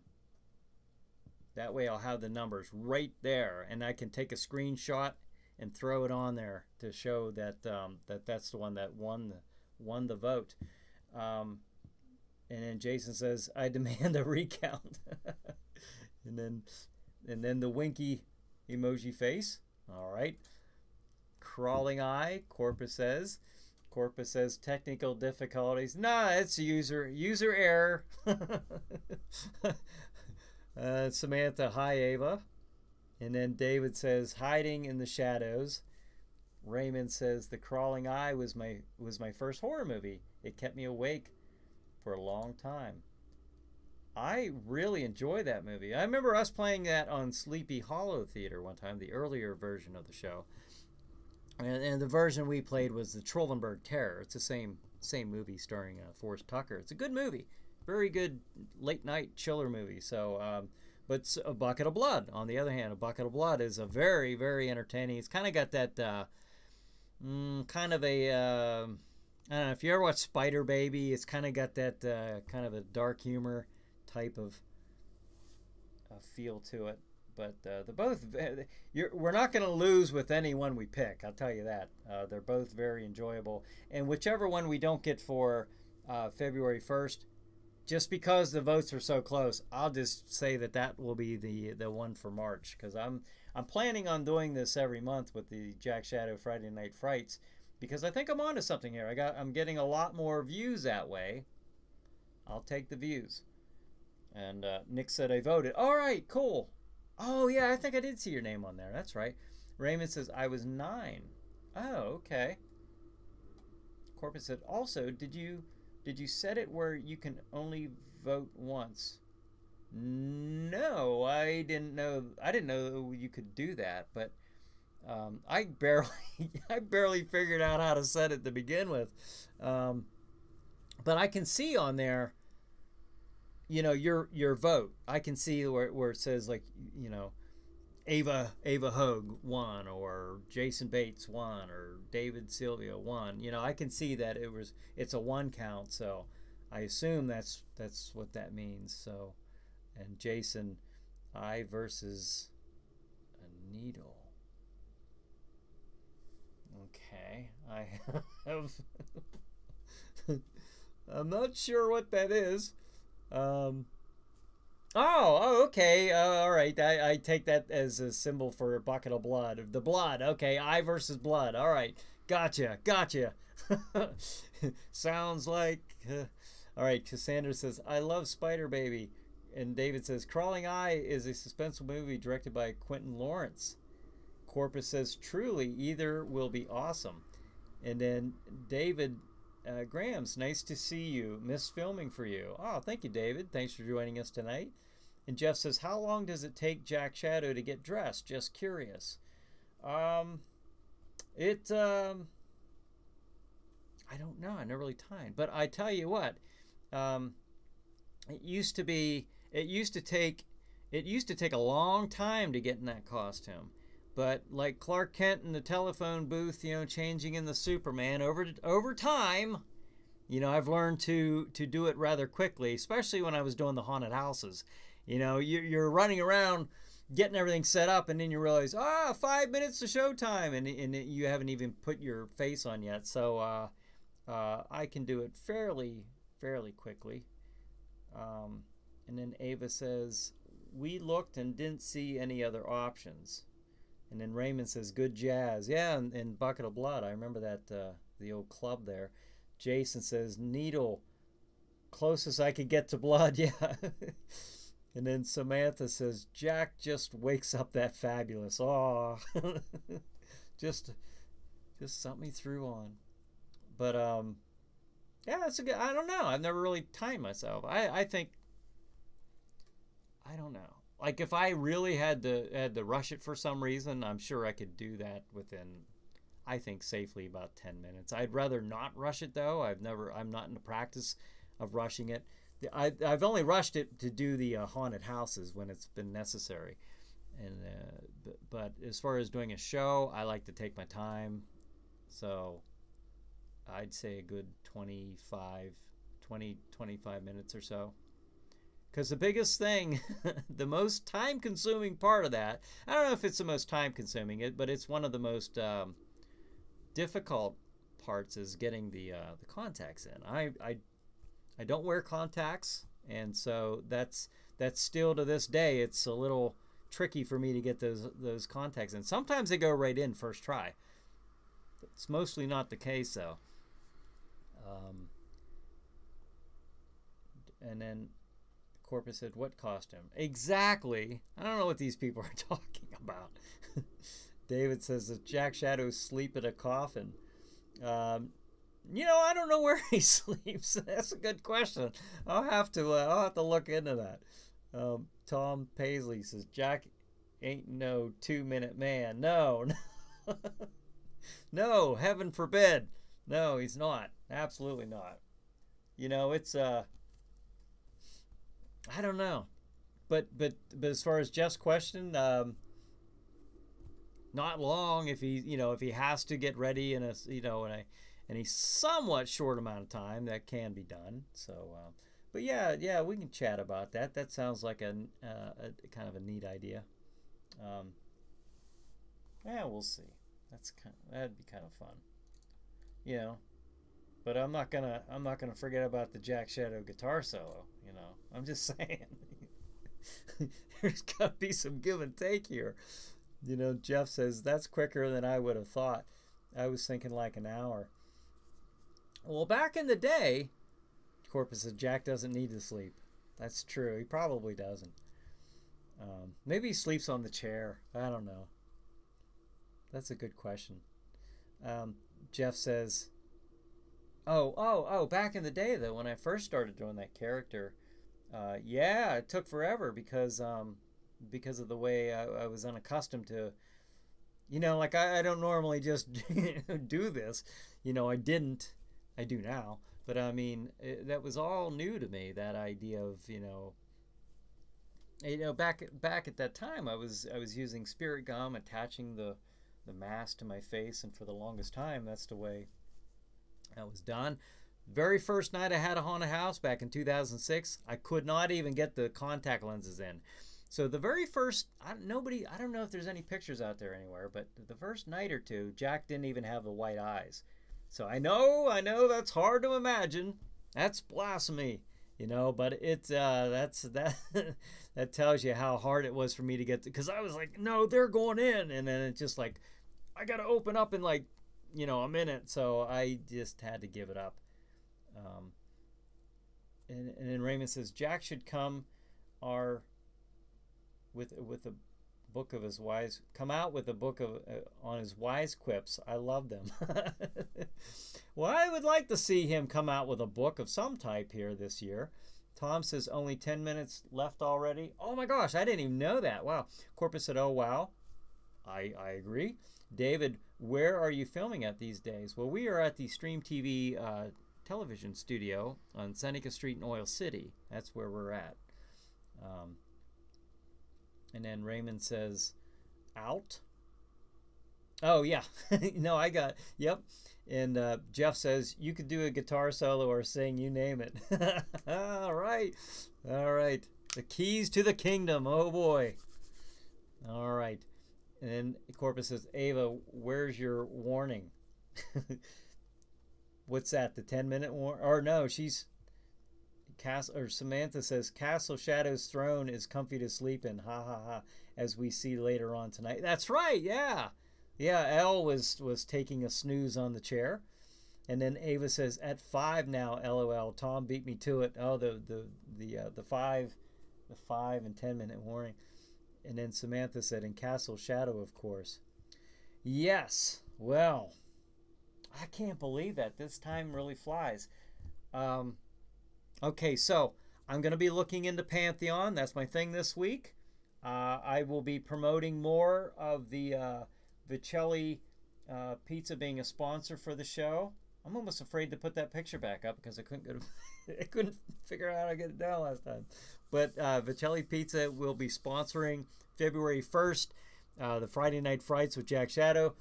have the numbers right there, and I can take a screenshot and throw it on there to show that that's the one that won the vote. And then Jason says, "I demand a recount." and then the winky emoji face. All right. Crawling Eye. Corpus says technical difficulties. Nah, it's user error. Samantha, hi Ava. And then David says, hiding in the shadows. Raymond says, The Crawling Eye was my first horror movie. It kept me awake for a long time. I really enjoy that movie. I remember us playing that on Sleepy Hollow Theater one time, the earlier version of the show. And the version we played was the Trollenberg Terror. It's the same movie starring Forrest Tucker. It's a good movie. Very good late night chiller movie. So, but A Bucket of Blood, on the other hand, A Bucket of Blood is a very, very entertaining. It's kind of got that kind of a... I don't know if you ever watch Spider Baby. It's kind of got that kind of a dark humor type of feel to it. But we're not going to lose with any one we pick. I'll tell you that. They're both very enjoyable. And whichever one we don't get for February 1st, just because the votes are so close, I'll just say that will be the one for March, because I'm planning on doing this every month with the Jack Shadow Friday Night Frights. Because I think I'm onto something here. I'm getting a lot more views that way. I'll take the views. And Nick said I voted. All right, cool. Oh yeah, I think I did see your name on there. That's right. Raymond says I was 9. Oh, okay. Corpus said also, did you set it where you can only vote once? No, I didn't know you could do that, but. I barely figured out how to set it to begin with, but I can see on there, your vote. I can see where it says, like, Ava Hogue won, or Jason Bates won, or David Sylvia won. I can see that it's a 1 count, so I assume that's what that means. So, and Jason, I versus a needle. Okay, I have. I'm not sure what that is. Oh, okay. All right. I take that as a symbol for a bucket of blood. The blood. Okay, I versus blood. All right. Gotcha. Sounds like. All right. Cassandra says, I love Spider Baby. And David says, Crawling Eye is a suspenseful movie directed by Quentin Lawrence. Corpus says, truly, either will be awesome. And then David Grahams, nice to see you. Missed filming for you. Oh, thank you, David. Thanks for joining us tonight. And Jeff says, how long does it take Jack Shadow to get dressed? Just curious. I don't know. I never really timed. But I tell you what, it used to take a long time to get in that costume. But like Clark Kent in the telephone booth, changing in the Superman, over time, I've learned to do it rather quickly, especially when I was doing the haunted houses. You're running around getting everything set up, and then you realize, 5 minutes to showtime, and you haven't even put your face on yet. So I can do it fairly quickly. And then Ava says, we looked and didn't see any other options. And then Raymond says, good jazz. Yeah, and Bucket of Blood. I remember that, the old club there. Jason says, needle closest I could get to blood, yeah. And then Samantha says, Jack just wakes up that fabulous. Oh, just something he threw on. But yeah, that's a good. I don't know. I've never really timed myself. I think. I don't know. Like if I really had to rush it for some reason, I'm sure I could do that within, I think, safely about 10 minutes. I'd rather not rush it though. I'm not in the practice of rushing it. I've only rushed it to do the haunted houses when it's been necessary. And but as far as doing a show, I like to take my time. So I'd say a good 25 minutes or so. Because the biggest thing, the most time-consuming part of that, I don't know if it's the most time-consuming, but it's one of the most difficult parts is getting the contacts in. I don't wear contacts, and so that's still to this day, it's a little tricky for me to get those contacts in. Sometimes they go right in first try. It's mostly not the case, though. And then Corpus said, what costume? Exactly. I don't know what these people are talking about. David says, does Jack Shadow sleep in a coffin? I don't know where he sleeps. That's a good question. I'll have to look into that. Tom Paisley says, Jack ain't no 2-minute man. No. No, heaven forbid. No, he's not. Absolutely not. It's I don't know, but as far as Jeff's question, not long if he has to get ready in a somewhat short amount of time, that can be done. So, but yeah, we can chat about that. That sounds like a kind of a neat idea. Yeah, we'll see. That'd be kind of fun, But I'm not gonna forget about the Jack Shadow guitar solo. I'm just saying. There's gotta be some give and take here. Jeff says that's quicker than I would have thought. I was thinking like an hour. Well, back in the day, Corpus said Jack doesn't need to sleep. That's true. He probably doesn't. Maybe he sleeps on the chair. I don't know. That's a good question. Jeff says, back in the day, though, when I first started doing that character, it took forever because of the way I was unaccustomed to, I don't normally just do this. I do now. But, I mean, that was all new to me, that idea of, back at that time, I was using spirit gum, attaching the mask to my face, and for the longest time, that's the way that was done. Very first night I had a haunted house back in 2006, I could not even get the contact lenses in. So the very first, I don't know if there's any pictures out there anywhere, but the first night or two, Jack didn't even have the white eyes. So I know that's hard to imagine. That's blasphemy, but it's that tells you how hard it was for me to get to, because I was like, no, they're going in, and then it's just like, I got to open up in like, a minute. So I just had to give it up. And then Raymond says Jack should come with a book of his wise, come out with a book of on his wise quips. I love them. Well, I would like to see him come out with a book of some type here this year. Tom says only 10 minutes left already. Oh my gosh, I didn't even know that. Wow. Corpus said, oh wow. I agree. David, where are you filming at these days? Well, we are at the Stream TV television studio on Seneca Street in Oil City. That's where we're at. And then Raymond says, out? Oh, yeah. No, I got, yep. And Jeff says, you could do a guitar solo or sing, you name it. All right. The keys to the kingdom. Oh, boy. All right. And then Corpus says, Ava, where's your warning? What's that? The 10-minute warning? Or no, Samantha says, Castle Shadow's throne is comfy to sleep in. Ha ha ha. As we see later on tonight. That's right. Yeah. Yeah. Elle was taking a snooze on the chair. And then Ava says, at 5 now, LOL. Tom beat me to it. Oh, the 5 and 10 minute warning. And then Samantha said, in Castle Shadow, of course. Yes. Well, I can't believe that. This time really flies. Okay, so I'm going to be looking into Pantheon. That's my thing this week. I will be promoting more of the Vicelli Pizza being a sponsor for the show. I'm almost afraid to put that picture back up because I couldn't figure out how to get it down last time. But Vicelli Pizza will be sponsoring February 1st, the Friday Night Frights with Jack Shadow.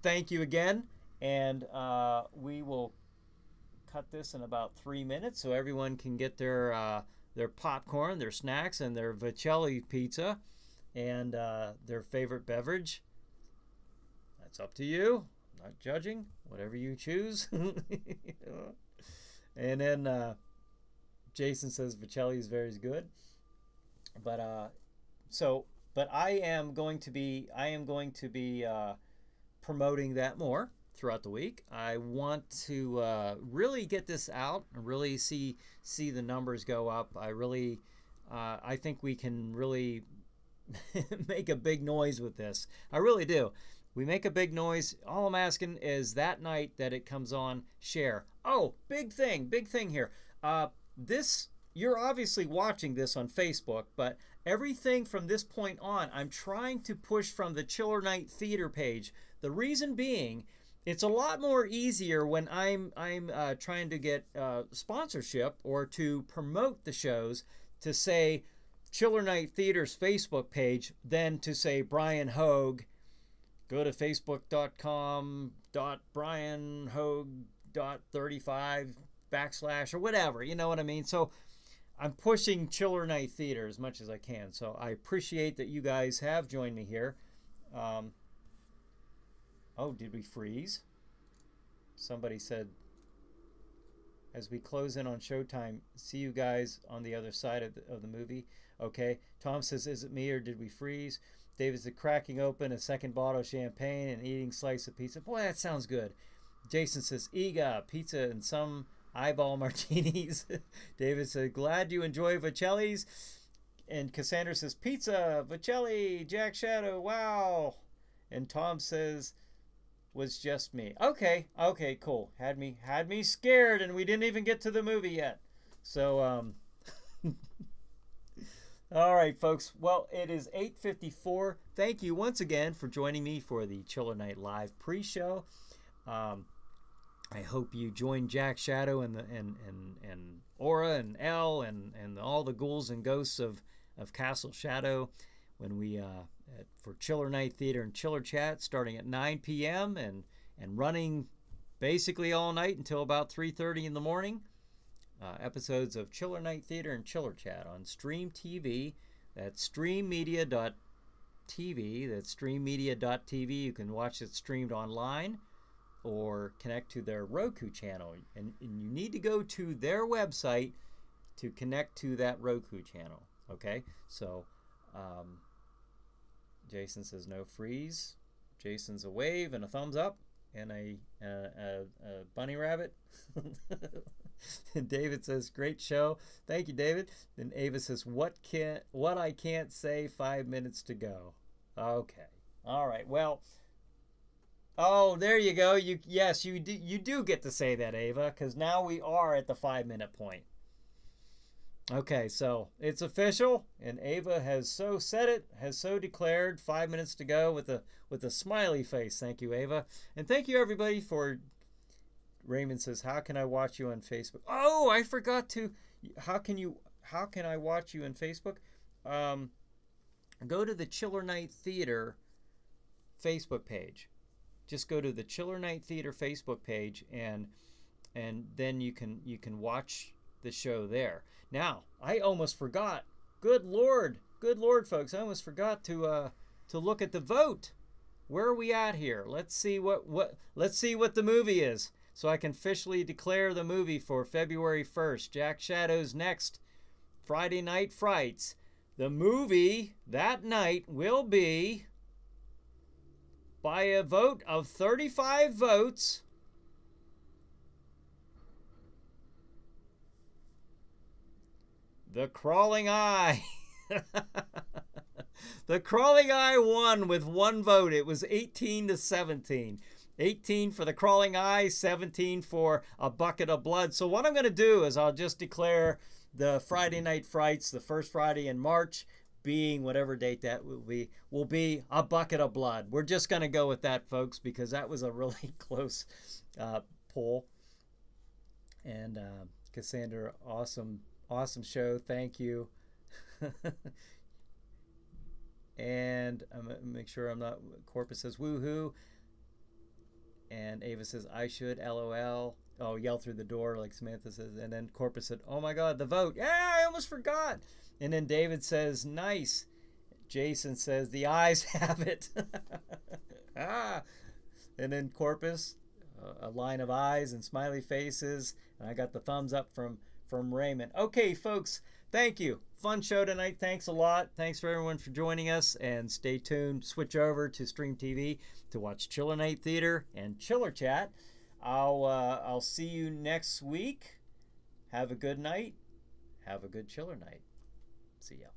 Thank you again, and we will cut this in about 3 minutes so everyone can get their popcorn, their snacks, and their Vicelli Pizza, and their favorite beverage. That's up to you. I'm not judging. Whatever you choose. And then Jason says Vicelli is very good. But I am going to be promoting that more throughout the week. I want to really get this out and really see the numbers go up. I think we can really make a big noise with this. I really do. We make a big noise. All I'm asking is that night that it comes on, share. Oh, big thing here. You're obviously watching this on Facebook, but everything from this point on, I'm trying to push from the Chiller Night Theater page. The reason being, it's a lot more easier when I'm trying to get sponsorship or to promote the shows to say Chiller Night Theater's Facebook page than to say Brian Hogue. Go to facebook.com.brianhogue.35/ or whatever, you know what I mean? So I'm pushing Chiller Night Theater as much as I can. So I appreciate that you guys have joined me here. Oh, did we freeze? Somebody said, as we close in on showtime, see you guys on the other side of the movie. Okay. Tom says, is it me or did we freeze? David's cracking open a second bottle of champagne and eating a slice of pizza. Boy, that sounds good. Jason says, Ega, pizza and some eyeball martinis. David said, glad you enjoy Vicelli's. And Cassandra says, pizza, Vicelli, Jack Shadow, wow. And Tom says, was just me. Okay, cool. Had me scared, and we didn't even get to the movie yet. So, all right, folks. Well, it is 8:54. Thank you once again for joining me for the Chiller Night Live pre-show. I hope you join Jack Shadow and Aura and Elle and all the ghouls and ghosts of Castle Shadow when we for Chiller Night Theater and Chiller Chat starting at 9 p.m. and running basically all night until about 3:30 in the morning. Episodes of Chiller Night Theater and Chiller Chat on Stream TV. That's streammedia.tv. That's streammedia.tv. You can watch it streamed online or connect to their Roku channel. And you need to go to their website to connect to that Roku channel. Okay? So, Jason says no freeze. Jason's a wave and a thumbs up and a bunny rabbit. And David says, great show. Thank you, David. And Ava says, what I can't say, 5 minutes to go. Okay. All right. Well, oh, there you go. You do get to say that, Ava, because now we are at the 5-minute point. Okay, so it's official, and Ava has so said it, has so declared. 5 minutes to go with a smiley face. Thank you, Ava, and thank you everybody for. Raymond says, "How can I watch you on Facebook?" Oh, I forgot to. How can I watch you on Facebook? Go to the Chiller Night Theater Facebook page. Just go to the Chiller Night Theater Facebook page, and then you can watch the show there. Now, I almost forgot. Good Lord, folks! I almost forgot to look at the vote. Where are we at here? Let's see what the movie is, so I can officially declare the movie for February 1st. Jack Shadow's next Friday Night Frights. The movie that night will be, by a vote of 35 votes, The Crawling Eye. The Crawling Eye won with one vote. It was 18-17. 18 for The Crawling Eye, 17 for A Bucket of Blood. So what I'm going to do is I'll just declare the Friday Night Frights, the first Friday in March, being whatever date that will be A Bucket of Blood. We're just going to go with that, folks, because that was a really close poll. And Cassandra, awesome show. Thank you. And I'm going to make sure I'm not... Corpus says, woohoo. And Ava says, I should, LOL. Oh, yell through the door, like Samantha says. And then Corpus said, oh my God, the vote. Yeah, I almost forgot. And then David says, nice. Jason says, the eyes have it. Ah. And then Corpus, a line of eyes and smiley faces. And I got the thumbs up from Raymond. Okay, folks, thank you. Fun show tonight. Thanks a lot. Thanks for everyone for joining us. And stay tuned. Switch over to Stream TV to watch Chiller Night Theater and Chiller Chat. I'll see you next week. Have a good night. Have a good Chiller night. See ya.